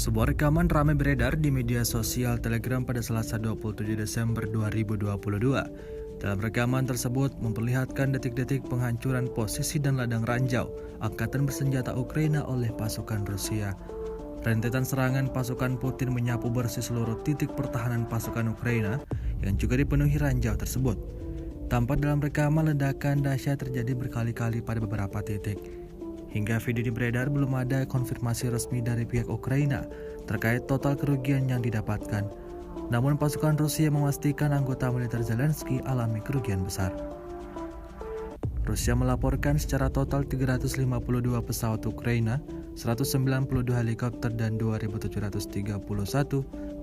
Sebuah rekaman ramai beredar di media sosial Telegram pada Selasa 27 Desember 2022. Dalam rekaman tersebut memperlihatkan detik-detik penghancuran posisi dan ladang ranjau angkatan bersenjata Ukraina oleh pasukan Rusia. Rentetan serangan pasukan Putin menyapu bersih seluruh titik pertahanan pasukan Ukraina yang juga dipenuhi ranjau tersebut. Tampak dalam rekaman ledakan dahsyat terjadi berkali-kali pada beberapa titik. Hingga video ini beredar, belum ada konfirmasi resmi dari pihak Ukraina terkait total kerugian yang didapatkan. Namun pasukan Rusia memastikan anggota militer Zelensky alami kerugian besar. Rusia melaporkan secara total 352 pesawat Ukraina, 192 helikopter dan 2.731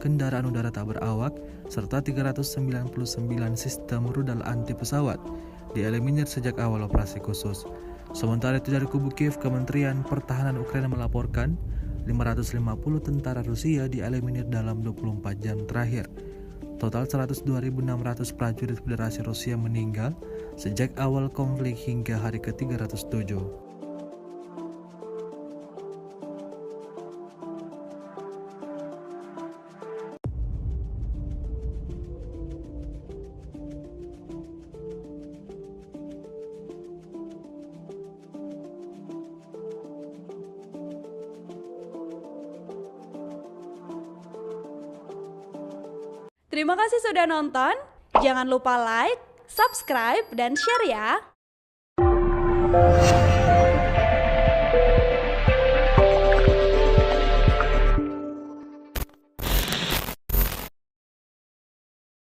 kendaraan udara tak berawak, serta 399 sistem rudal anti pesawat dieliminir sejak awal operasi khusus. Sementara itu dari kubu Kiev, Kementerian Pertahanan Ukraina melaporkan 550 tentara Rusia dieliminir dalam 24 jam terakhir. Total 102.600 prajurit Federasi Rusia meninggal sejak awal konflik hingga hari ke-307. Terima kasih sudah nonton. Jangan lupa like, subscribe, dan share ya.